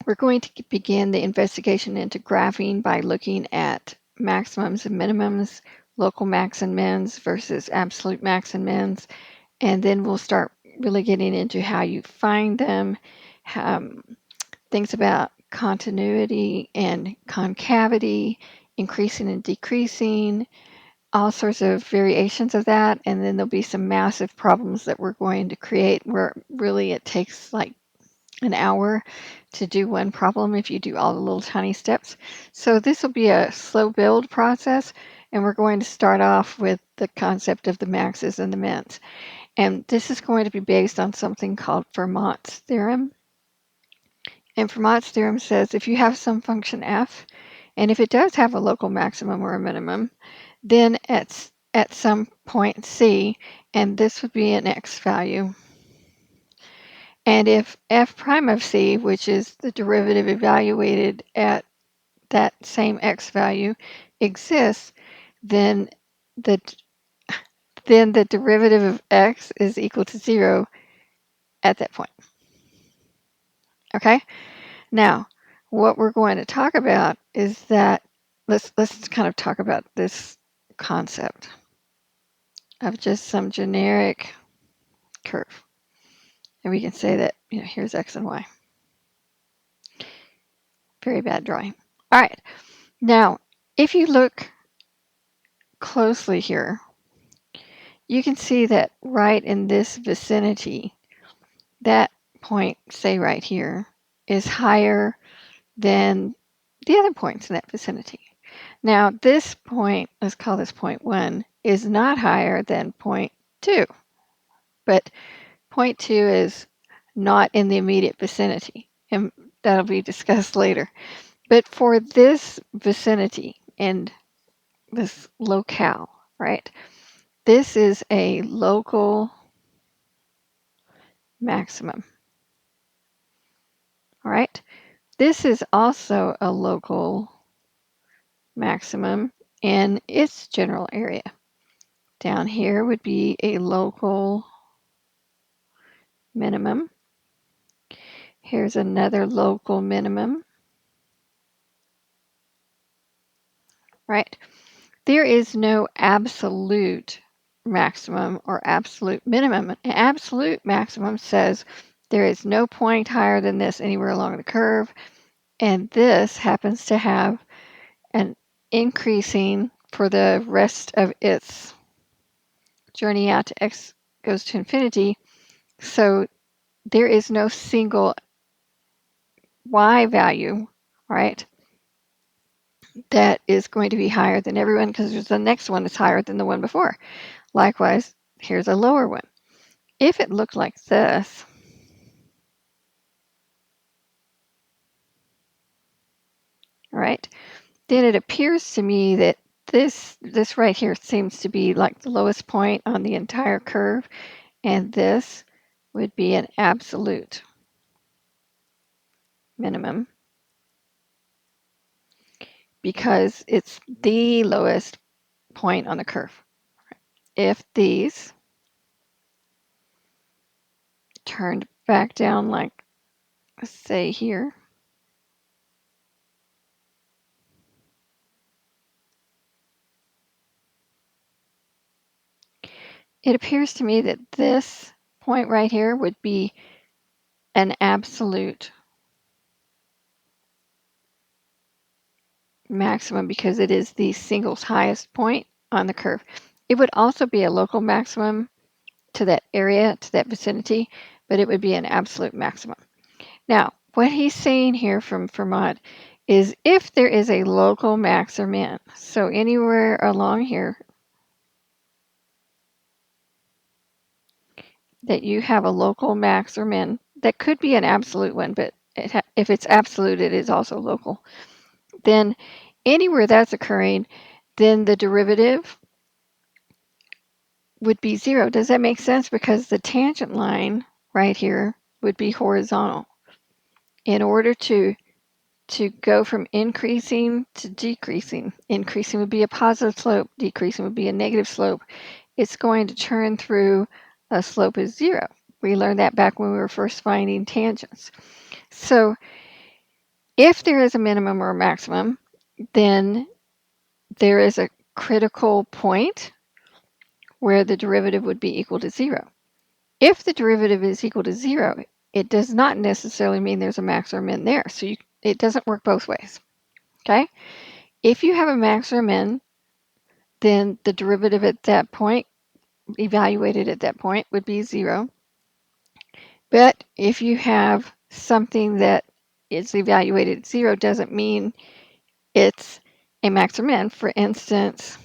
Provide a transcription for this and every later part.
We're going to begin the investigation into graphing by looking at maximums and minimums, local max and mins versus absolute max and mins, and then we'll start really getting into how you find them, things about continuity and concavity, increasing and decreasing, all sorts of variations of that, and then there'll be some massive problems that we're going to create where really it takes like an hour to do one problem if you do all the little tiny steps. So this will be a slow build process, and we're going to start off with the concept of the maxes and the mins. And this is going to be based on something called Fermat's theorem. And Fermat's theorem says if you have some function f, and if it does have a local maximum or a minimum, then at some point c, and this would be an x value. And if f prime of c, which is the derivative evaluated at that same x value, exists, then the derivative of x is equal to 0 at that point. Okay? Now, what we're going to talk about is that let's kind of talk about this concept of just some generic curve. And we can say that, here's x and y. Very bad drawing. All right. Now, if you look closely here, you can see that right in this vicinity, that point, say right here, is higher than the other points in that vicinity. Now, this point, let's call this point 1, is not higher than point 2, but point 2 is not in the immediate vicinity, and that'll be discussed later. But for this vicinity and this locale, right, this is a local maximum. All right, this is also a local maximum in its general area. Down here would be a local minimum. Here's another local minimum. Right? There is no absolute maximum or absolute minimum. An absolute maximum says there is no point higher than this anywhere along the curve, and this happens to have an increasing for the rest of its journey out to x goes to infinity. So there is no single y value, right, that is going to be higher than everyone because the next one is higher than the one before. Likewise, here's a lower one. If it looked like this, right, then it appears to me that this right here seems to be like the lowest point on the entire curve, and this would be an absolute minimum because it's the lowest point on the curve. If these turned back down like, say here, it appears to me that this point right here would be an absolute maximum because it is the single highest point on the curve. It would also be a local maximum to that area, to that vicinity, but it would be an absolute maximum. Now, what he's saying here from Fermat is if there is a local max or min, so anywhere along here that you have a local max or min, that could be an absolute one, but if it's absolute, it is also local. Then anywhere that's occurring, then the derivative would be 0. Does that make sense? Because the tangent line right here would be horizontal. In order to go from increasing to decreasing, increasing would be a positive slope, decreasing would be a negative slope. It's going to turn through a slope of 0. We learned that back when we were first finding tangents. So If there is a minimum or a maximum, then there is a critical point where the derivative would be equal to 0. If the derivative is equal to 0, it does not necessarily mean there's a max or a min there. So it doesn't work both ways. Okay? If you have a max or a min, then the derivative at that point, evaluated at that point, would be 0. But if you have something that is evaluated at 0, doesn't mean it's a max or min. For instance,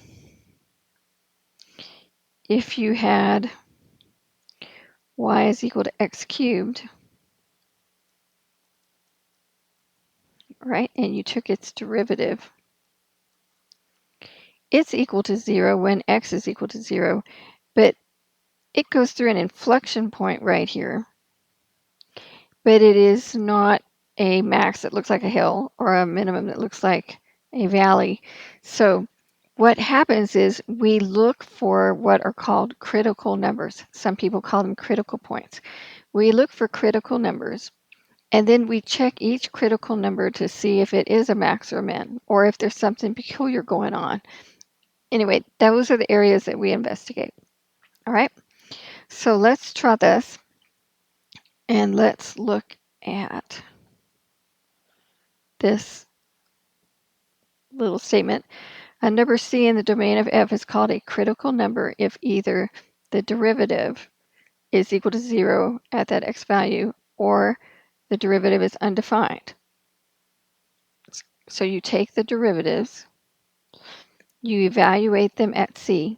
if you had y is equal to x cubed, right, and you took its derivative, it's equal to 0 when x is equal to 0, but it goes through an inflection point right here, but it is not a max that looks like a hill or a minimum that looks like a valley. So what happens is we look for what are called critical numbers. Some people call them critical points. We look for critical numbers, and then we check each critical number to see if it is a max or a min, or if there's something peculiar going on. Anyway, those are the areas that we investigate. All right, so let's try this, and let's look at this little statement. A number C in the domain of f is called a critical number if either the derivative is equal to 0 at that x value, or the derivative is undefined. So you take the derivatives, you evaluate them at C,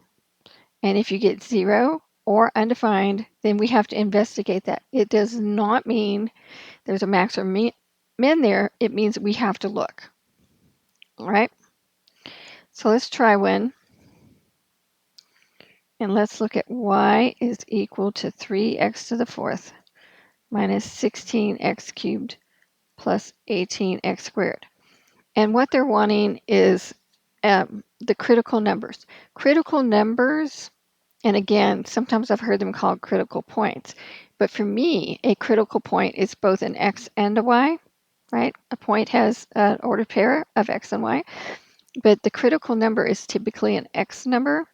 and if you get 0 or undefined, then we have to investigate that. It does not mean there's a max or min there. It means we have to look. All right? So let's try one. And let's look at y is equal to 3x to the fourth minus 16x cubed plus 18x squared. And what they're wanting is the critical numbers. Critical numbers, and again, sometimes I've heard them called critical points. But for me, a critical point is both an x and a y, right? A point has an ordered pair of x and y. But the critical number is typically an x number.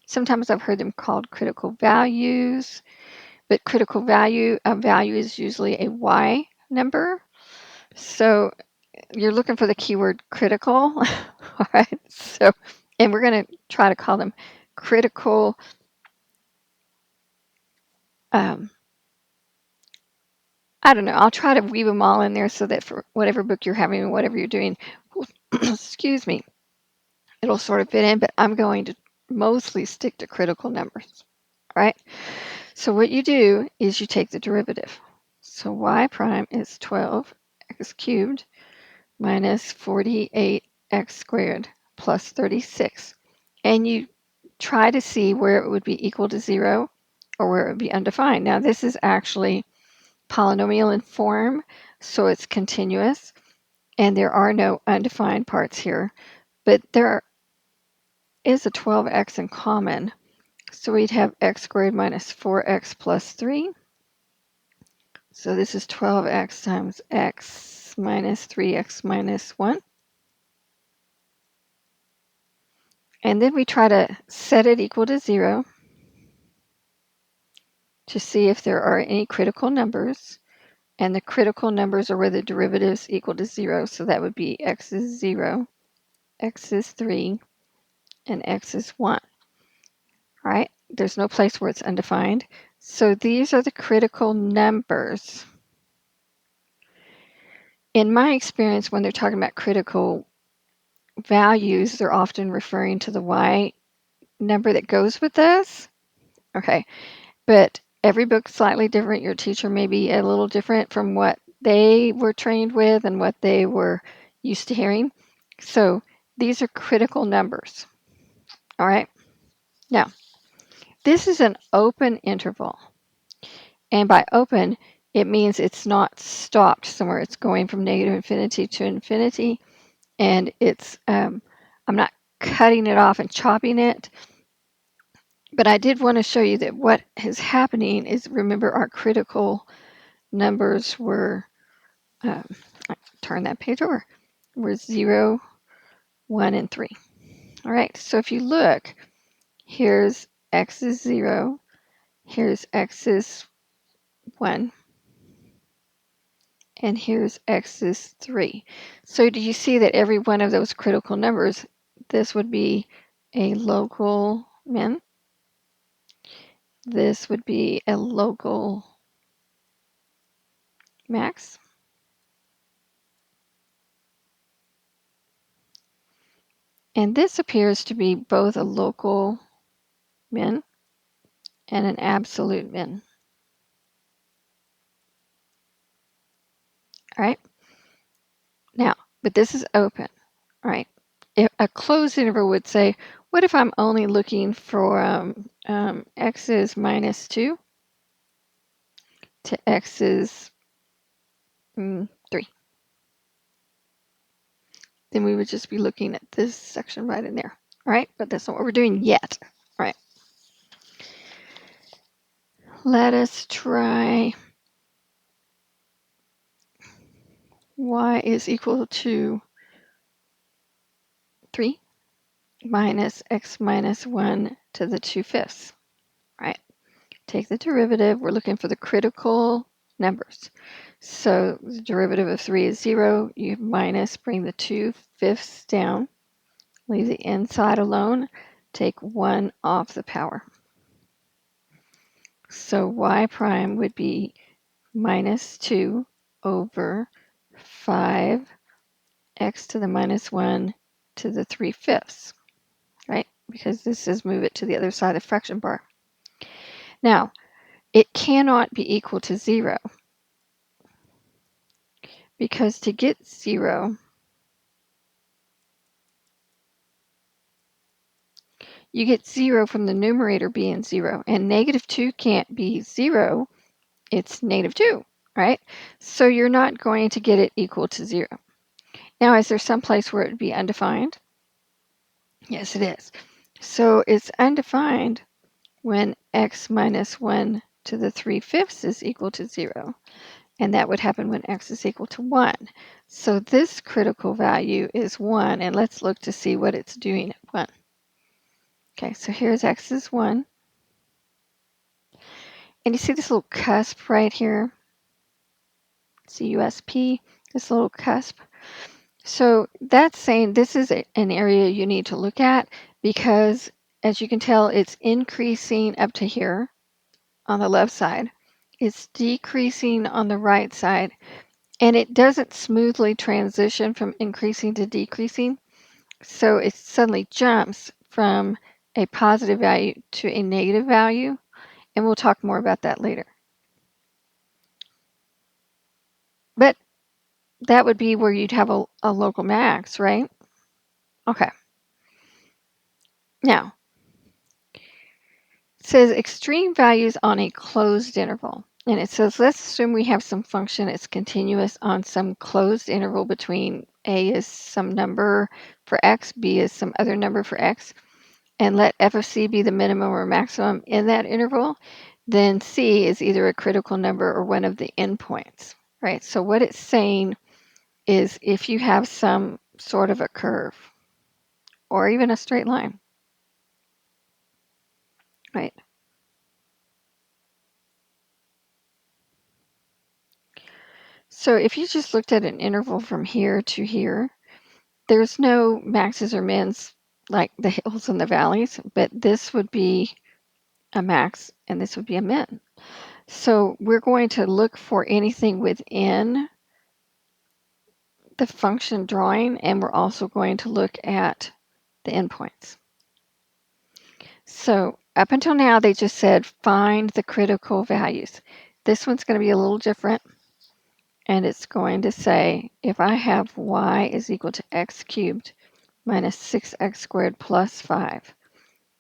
Sometimes I've heard them called critical values, but critical value is usually a y number. So you're looking for the keyword critical, all right? So, and we're going to try to call them critical. I don't know. I'll try to weave them all in there so that for whatever book you're having and whatever you're doing, excuse me, it'll sort of fit in. But I'm going to mostly stick to critical numbers, right? So what you do is you take the derivative. So y prime is 12x cubed minus 48x squared plus 36. And you try to see where it would be equal to 0 or where it would be undefined. Now this is actually polynomial in form, so it's continuous, and there are no undefined parts here, but there is a 12x in common. So we'd have x squared minus 4x plus 3. So this is 12x times x minus 3x minus 1. And then we try to set it equal to 0 to see if there are any critical numbers. And the critical numbers are where the derivatives equal to 0. So that would be x is 0, x is 3, and x is 1. All right? There's no place where it's undefined. So these are the critical numbers. In my experience, when they're talking about critical values, they're often referring to the y number that goes with this. Okay, but every book's slightly different. Your teacher may be a little different from what they were trained with and what they were used to hearing. So these are critical numbers. All right, now this is an open interval. And by open, it means it's not stopped somewhere. It's going from negative infinity to infinity. And it's, I'm not cutting it off and chopping it. But I did want to show you that what is happening is, remember, our critical numbers were Turn that page over. We're 0, 1, and 3. All right, so if you look, here's x is 0, here's x is 1, and here's x is 3. So do you see that every one of those critical numbers, this would be a local min, this would be a local max, and this appears to be both a local min and an absolute min. All right, now, but this is open, all right? If a closed interval would say, what if I'm only looking for x is -2 to x is 3? Then we would just be looking at this section right in there, all right? But that's not what we're doing yet, all right? Let us try y is equal to 3 minus x minus 1 to the 2/5, right? Take the derivative. We're looking for the critical numbers. So the derivative of 3 is 0. You minus, bring the 2/5 down, leave the inside alone, take 1 off the power. So y prime would be -2 over 5x to the -1 to the 3/5, right? Because this is move it to the other side of the fraction bar. Now, it cannot be equal to 0 because to get 0, you get 0 from the numerator being 0, and -2 can't be 0, it's -2, right? So you're not going to get it equal to 0. Now, is there some place where it would be undefined? Yes, it is. So it's undefined when x minus 1 to the 3/5 is equal to 0, and that would happen when x is equal to 1. So this critical value is 1, and let's look to see what it's doing at 1. Okay, so here's x is 1. And you see this little cusp right here? CUSP, this little cusp. So that's saying this is an area you need to look at because, as you can tell, it's increasing up to here on the left side. It's decreasing on the right side, and it doesn't smoothly transition from increasing to decreasing. So it suddenly jumps from a positive value to a negative value, and we'll talk more about that later. But that would be where you'd have a local max, right? Okay. Now, it says extreme values on a closed interval. And it says, let's assume we have some function that's continuous on some closed interval between a is some number for x, b is some other number for x, and let f of c be the minimum or maximum in that interval. Then c is either a critical number or one of the endpoints, right? So what it's saying is if you have some sort of a curve or even a straight line, right? So if you just looked at an interval from here to here, there's no maxes or mins like the hills and the valleys, but this would be a max and this would be a min. So we're going to look for anything within the function drawing, and we're also going to look at the endpoints. So up until now, they just said find the critical values. This one's going to be a little different. And it's going to say if I have y is equal to x cubed minus 6x squared plus 5,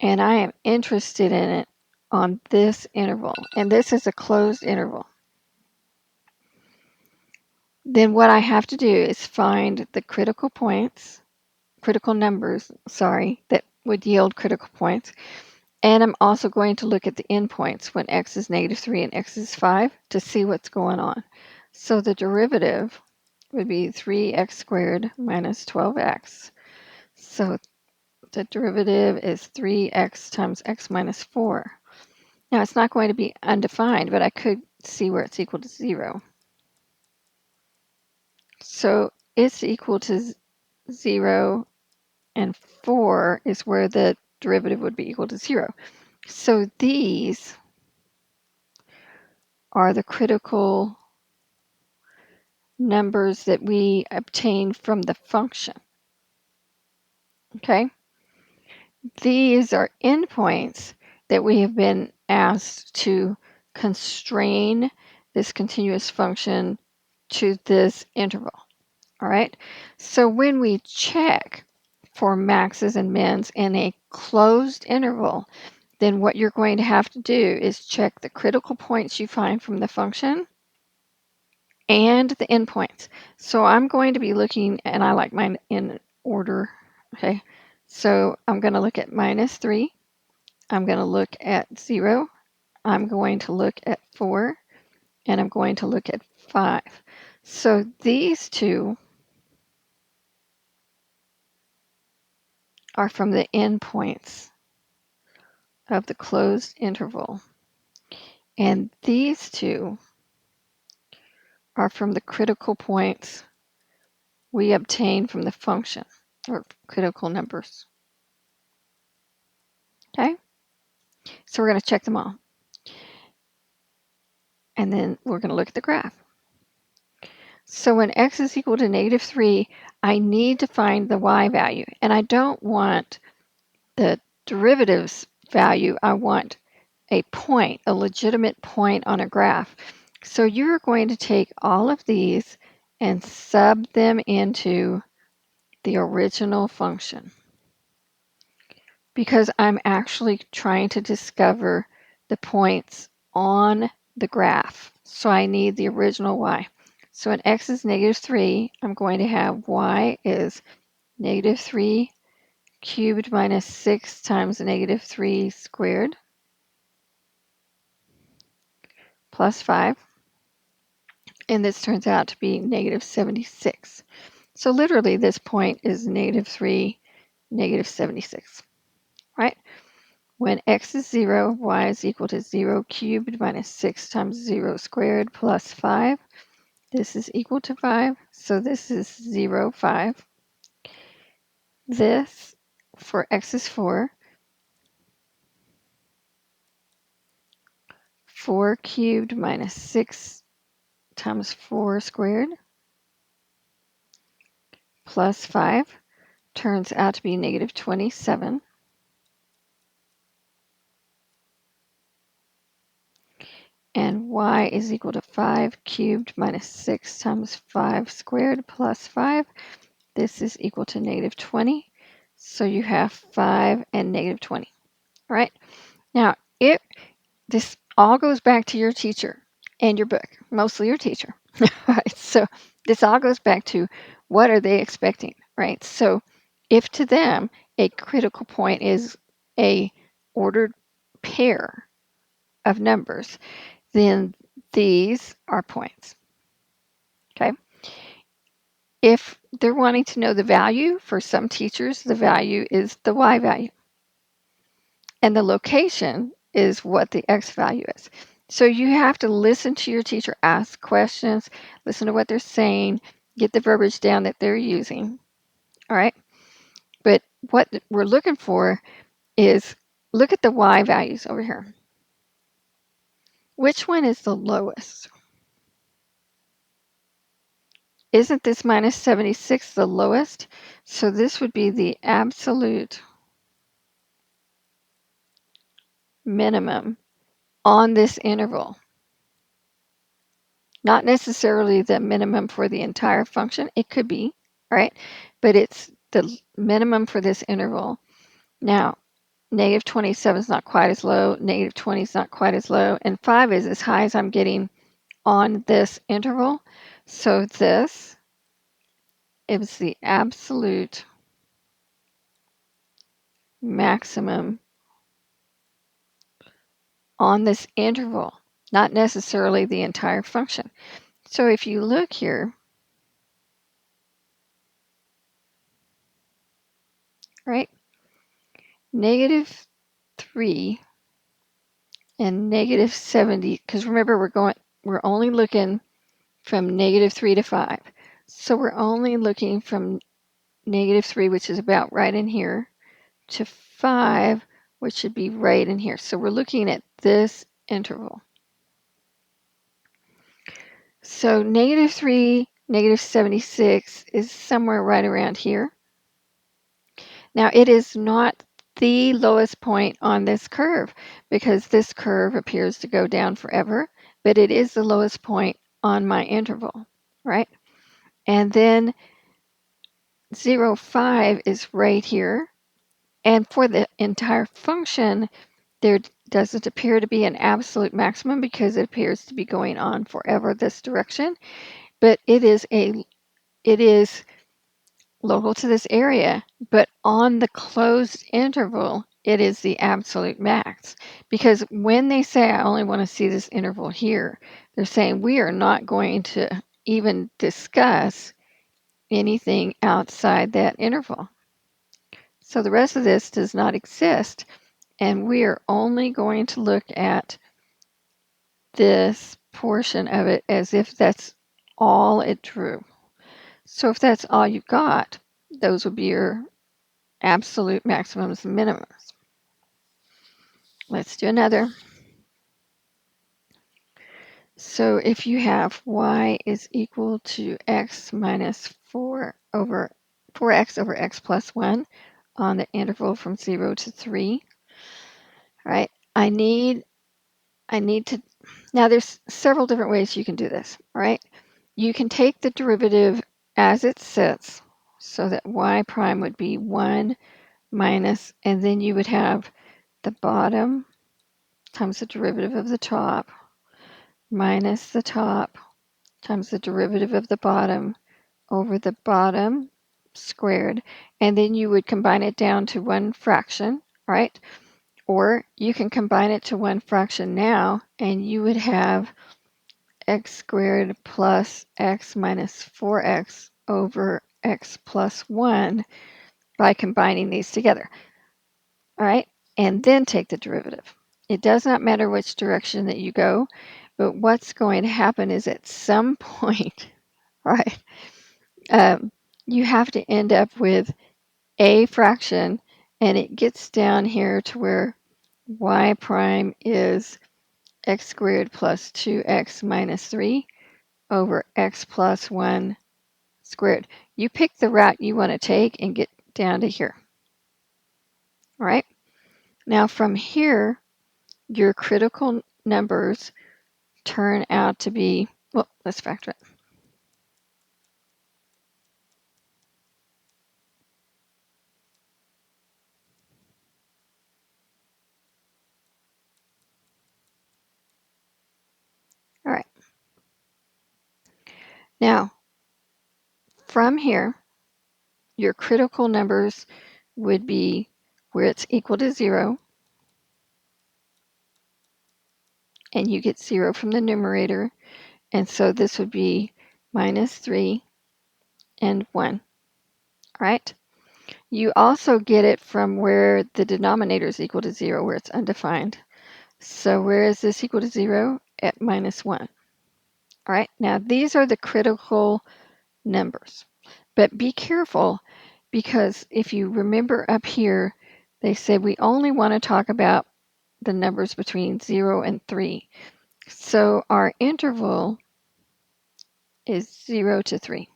and I am interested in it on this interval, and this is a closed interval, then what I have to do is find the critical points, critical numbers, sorry, that would yield critical points. And I'm also going to look at the endpoints when x is -3 and x is 5 to see what's going on. So the derivative would be 3x squared minus 12x. So the derivative is 3x times x minus 4. Now, it's not going to be undefined, but I could see where it's equal to 0. So it's equal to 0, and 4 is where the derivative would be equal to 0. So these are the critical numbers that we obtain from the function. Okay? These are endpoints that we have been asked to constrain this continuous function to this interval. All right? So when we check for maxes and mins in a closed interval, then what you're going to have to do is check the critical points you find from the function and the endpoints. So I'm going to be looking, and I like mine in order. Okay, so I'm going to look at minus 3. I'm going to look at 0. I'm going to look at 4. And I'm going to look at 5. So these two are from the endpoints of the closed interval. And these two are from the critical points we obtain from the function, or critical numbers. Okay? So we're going to check them all. And then we're going to look at the graph. So when x is equal to negative 3, I need to find the y value. And I don't want the derivatives value. I want a point, a legitimate point on a graph. So you're going to take all of these and sub them into the original function, because I'm actually trying to discover the points on the graph. So I need the original y. So when x is negative 3, I'm going to have y is negative 3 cubed minus 6 times negative 3 squared plus 5. And this turns out to be negative 76. So literally this point is negative 3, negative 76, right? When x is 0, y is equal to 0 cubed minus 6 times 0 squared plus 5. This is equal to 5, so this is 0, 5. This, for x is 4, 4 cubed minus 6 times 4 squared plus 5 turns out to be negative 27. And y is equal to 5 cubed minus 6 times 5 squared plus 5. This is equal to negative 20. So you have 5 and negative 20. All right. Now, this all goes back to your teacher and your book, mostly your teacher. All right. So this all goes back to what are they expecting, right? So if to them a critical point is a ordered pair of numbers, then these are points. Okay. If they're wanting to know the value, for some teachers, the value is the y value. And the location is what the x value is. So you have to listen to your teacher, ask questions, listen to what they're saying, get the verbiage down that they're using. All right. But what we're looking for is, look at the y values over here. Which one is the lowest? Isn't this minus 76 the lowest? So this would be the absolute minimum on this interval. Not necessarily the minimum for the entire function. It could be, right? But it's the minimum for this interval. Now, negative 27 is not quite as low. Negative 20 is not quite as low. And 5 is as high as I'm getting on this interval. So this is the absolute maximum on this interval, not necessarily the entire function. So if you look here, right? -3 and -70, because remember we're only looking from -3 to 5. So we're only looking from -3, which is about right in here, to 5, which should be right in here. So we're looking at this interval. So -3, -76 is somewhere right around here. Now it is not the lowest point on this curve because this curve appears to go down forever, but it is the lowest point on my interval, right? And then 0, 5 is right here. And for the entire function, there doesn't appear to be an absolute maximum because it appears to be going on forever this direction, but it is local to this area, but on the closed interval, it is the absolute max. Because when they say, I only want to see this interval here, they're saying we are not going to even discuss anything outside that interval. So the rest of this does not exist, and we are only going to look at this portion of it as if that's all it drew. So if that's all you got, those would be your absolute maximums and minimums. Let's do another. So if you have y is equal to x minus 4x over x plus 1 on the interval from 0 to 3, right? I need to, now there's several different ways you can do this, right? You can take the derivative as it sits, so that y prime would be 1 minus, and then you would have the bottom times the derivative of the top minus the top times the derivative of the bottom over the bottom squared, and then you would combine it down to one fraction, right? Or you can combine it to one fraction now, and you would have x squared plus x minus 4x over x plus 1 by combining these together, all right? And then take the derivative. It does not matter which direction that you go, but what's going to happen is at some point, right, you have to end up with a fraction, and it gets down here to where y prime is x squared plus 2x minus 3 over x plus 1 squared. You pick the route you want to take and get down to here. All right? Now from here, your critical numbers turn out to be, well, let's factor it. All right. Now, from here, your critical numbers would be where it's equal to 0, and you get 0 from the numerator, and so this would be minus 3 and 1, all right? You also get it from where the denominator is equal to 0, where it's undefined. So where is this equal to 0? At minus 1. All right, now these are the critical numbers. But be careful, because if you remember up here, they said we only want to talk about the numbers between 0 and 3. So our interval is 0 to 3.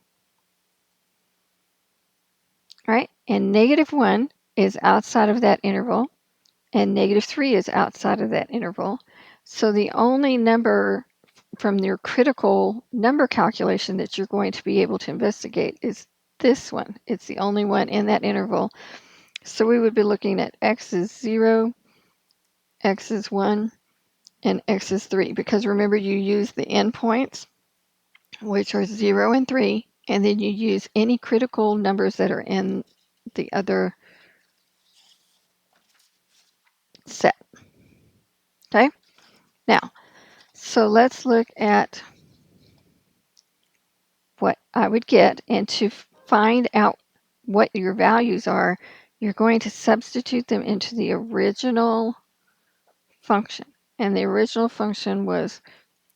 All right, and -1 is outside of that interval, and -3 is outside of that interval. So the only number from your critical number calculation that you're going to be able to investigate is this one. It's the only one in that interval. So we would be looking at x is 0, x is 1, and x is 3, because remember you use the endpoints, which are 0 and 3, and then you use any critical numbers that are in the other set. Okay? Now, so let's look at what I would get, and to find out what your values are, you're going to substitute them into the original function. And the original function was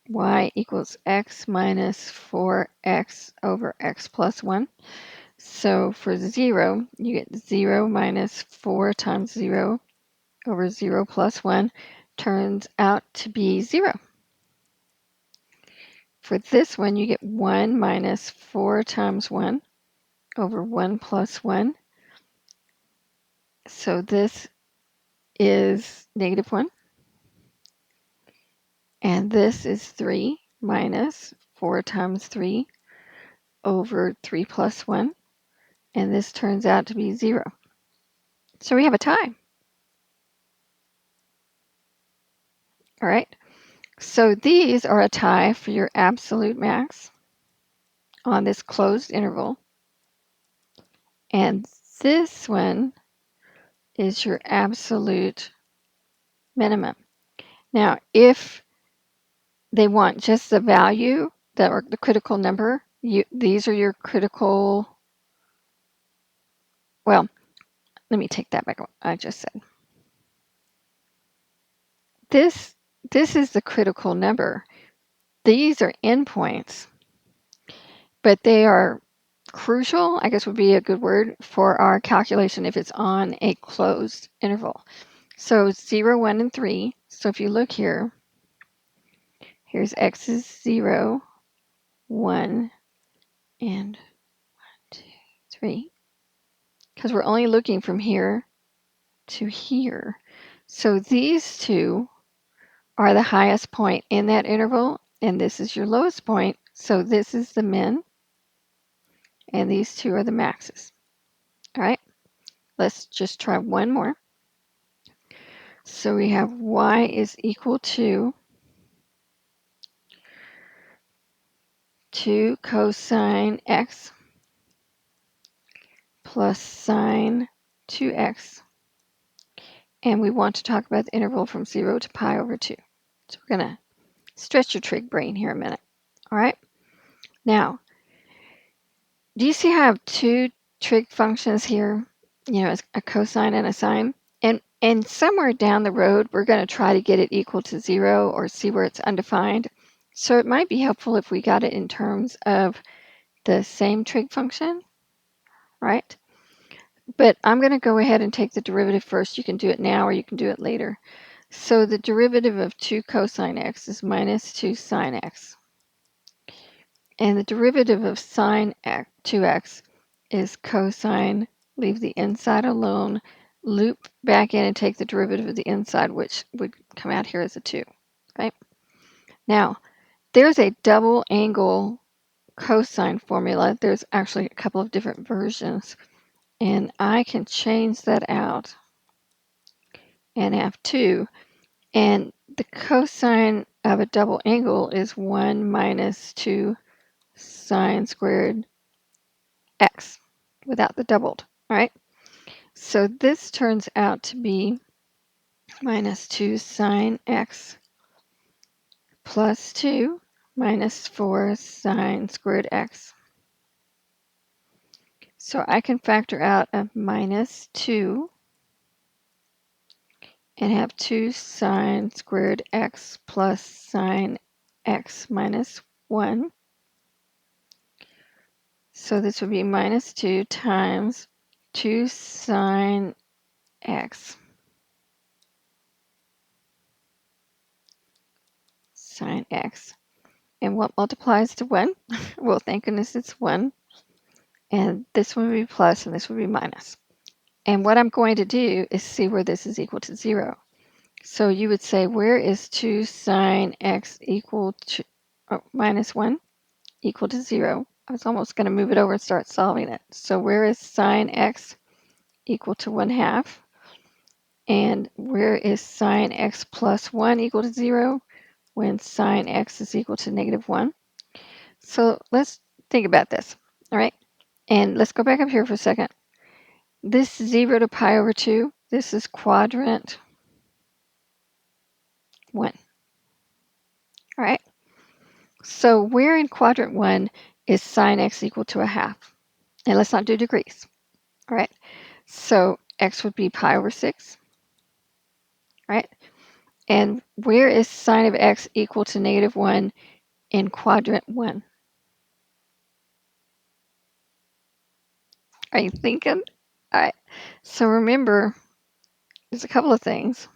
y equals x minus 4x over x plus 1. So for 0, you get 0 minus 4 times 0 over 0 plus 1 turns out to be 0. For this one, you get 1 minus 4 times 1 over 1 plus 1. So this is negative 1. And this is 3 minus 4 times 3 over 3 plus 1. And this turns out to be 0. So we have a tie. All right. So these are a tie for your absolute max on this closed interval. And this one is your absolute minimum. Now, if they want just the value, or the critical number, these are your critical, well, let me take that back, what I just said. This is the critical number. These are endpoints, but they are crucial, I guess would be a good word, for our calculation if it's on a closed interval. So 0, 1, and 3. So if you look here, here's x is 0, 1, and 1, 2, 3. Because we're only looking from here to here. So these two are the highest point in that interval, and this is your lowest point. So this is the min, and these two are the maxes. All right, let's just try one more. So we have y is equal to 2 cosine x plus sine 2x. And we want to talk about the interval from 0 to pi over 2. So we're going to stretch your trig brain here a minute. All right. Now, do you see how I have two trig functions here? You know, a cosine and a sine. And somewhere down the road, we're going to try to get it equal to 0 or see where it's undefined. So it might be helpful if we got it in terms of the same trig function, right? But I'm going to go ahead and take the derivative first. You can do it now or you can do it later. So the derivative of 2 cosine x is minus 2 sine x. And the derivative of sine 2x is cosine, leave the inside alone, loop back in and take the derivative of the inside, which would come out here as a 2, right? Now, there's a double angle cosine formula. There's actually a couple of different versions, and I can change that out and have 2. And the cosine of a double angle is 1 minus 2 sine squared x without the doubled, all right? So this turns out to be minus 2 sine x plus 2 minus 4 sine squared x. So I can factor out a minus 2 and have 2 sine squared x plus sine x minus 1. So this would be minus 2 times 2 sine x sine x. And what multiplies to 1? Well, thank goodness it's 1. And this one would be plus and this would be minus. And what I'm going to do is see where this is equal to 0. So you would say, where is 2 sine x equal to minus 1 equal to 0? I was almost going to move it over and start solving it. So where is sine x equal to 1/2? And where is sine x plus 1 equal to 0 when sine x is equal to negative 1? So let's think about this, all right? And let's go back up here for a second. This 0 to pi over 2, this is quadrant 1, all right? So where in quadrant 1 is sine x equal to 1/2? And let's not do degrees, all right? So x would be pi over 6, right? And where is sine of x equal to -1 in quadrant 1? Are you thinking? All right. So remember, there's a couple of things.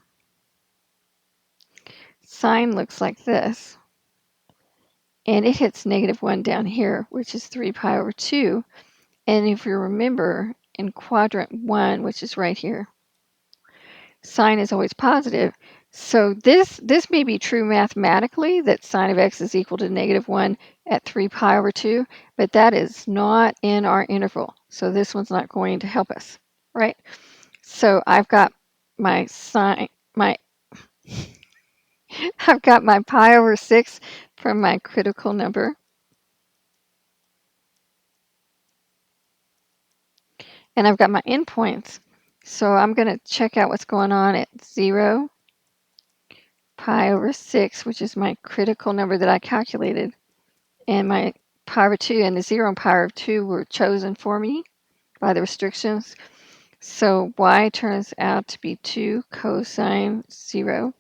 Sine looks like this, and it hits -1 down here, which is 3 pi over 2. And if you remember, in quadrant 1, which is right here, sine is always positive. So this may be true mathematically, that sine of x is equal to -1 at 3 pi over 2, but that is not in our interval. So this one's not going to help us, right? So I've got my I've got my pi over 6 from my critical number. And I've got my endpoints. So I'm going to check out what's going on at 0, pi over 6, which is my critical number that I calculated. And my pi over 2 and the 0 and pi over 2 were chosen for me by the restrictions. So y turns out to be 2 cosine 0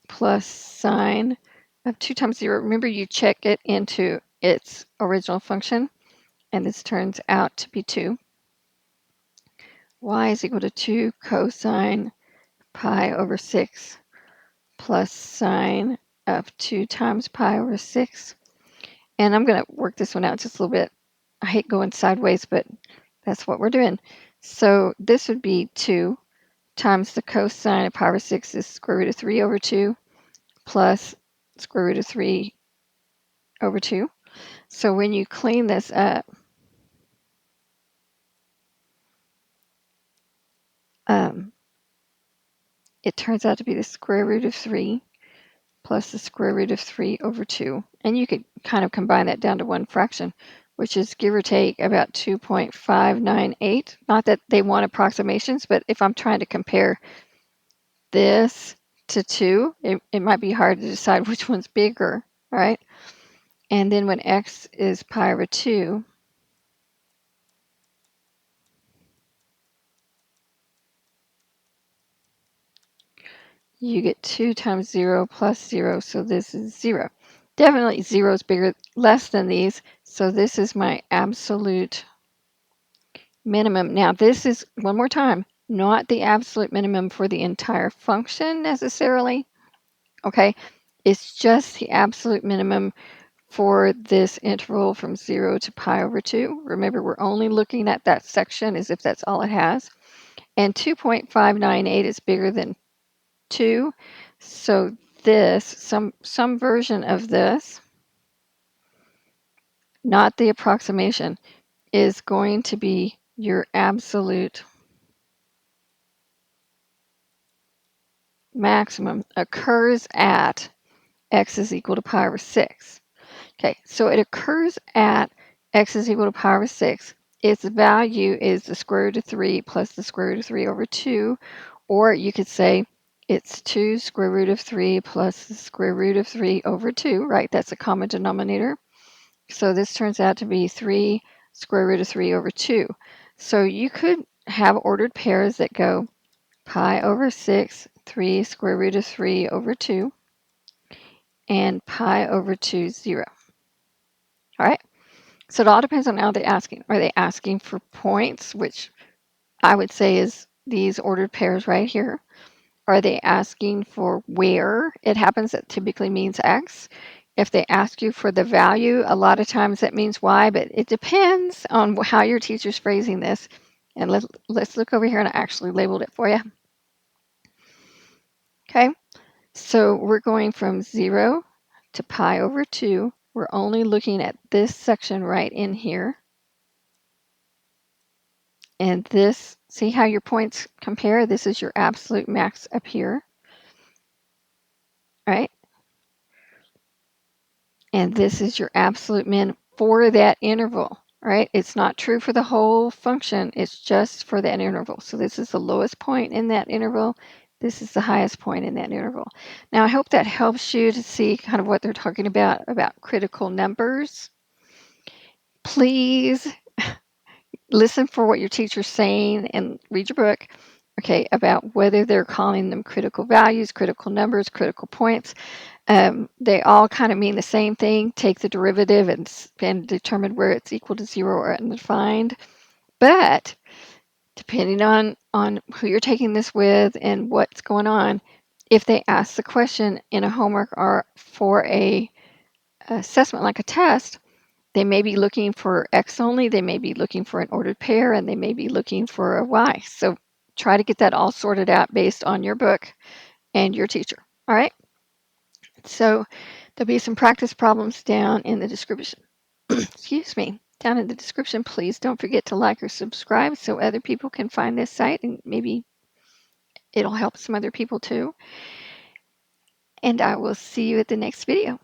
plus sine of 2 times 0. Remember, you check it into its original function, and this turns out to be 2. Y is equal to 2 cosine pi over 6 plus sine of 2 times pi over 6. And I'm going to work this one out just a little bit. I hate going sideways, but that's what we're doing. So this would be 2 times the cosine of pi over 6 is square root of 3 over 2 plus square root of 3 over 2. So when you clean this up, it turns out to be the square root of 3 plus the square root of 3 over 2. And you could kind of combine that down to one fraction, which is give or take about 2.598. Not that they want approximations, but if I'm trying to compare this to 2, it might be hard to decide which one's bigger, right? And then when x is pi over 2, you get 2 times 0 plus 0, so this is 0. Definitely 0 is bigger, less than these, so this is my absolute minimum. Now this is, one more time, not the absolute minimum for the entire function necessarily, okay? It's just the absolute minimum for this interval from 0 to pi over 2. Remember, we're only looking at that section as if that's all it has. And 2.598 is bigger than 2. So this, some version of this, not the approximation, is going to be your absolute maximum, occurs at x is equal to pi over 6. Okay, so it occurs at x is equal to pi over 6. Its value is the square root of 3 plus the square root of 3 over 2. Or you could say it's 2 square root of 3 plus the square root of 3 over 2, right? That's a common denominator. So this turns out to be 3 square root of 3 over 2. So you could have ordered pairs that go pi over 6, 3 square root of 3 over 2, and pi over 2, 0. All right? So it all depends on how they're asking. Are they asking for points, which I would say is these ordered pairs right here? Are they asking for where it happens? That typically means x. If they ask you for the value, a lot of times that means y, but it depends on how your teacher's phrasing this. And let's look over here, and I actually labeled it for you. Okay, so we're going from 0 to pi over 2. We're only looking at this section right in here. And this, see how your points compare? This is your absolute max up here, right? And this is your absolute min for that interval, right? It's not true for the whole function. It's just for that interval. So this is the lowest point in that interval. This is the highest point in that interval. Now, I hope that helps you to see kind of what they're talking about critical numbers. Please listen for what your teacher's saying and read your book, okay, about whether they're calling them critical values, critical numbers, critical points. They all kind of mean the same thing. Take the derivative and determine where it's equal to 0 or undefined. But depending on who you're taking this with and what's going on, if they ask the question in a homework or for a assessment like a test, they may be looking for X only, they may be looking for an ordered pair, and they may be looking for a Y. So try to get that all sorted out based on your book and your teacher. All right? So there'll be some practice problems down in the description. Excuse me. Down in the description, please don't forget to like or subscribe so other people can find this site and maybe it'll help some other people too. And I will see you at the next video.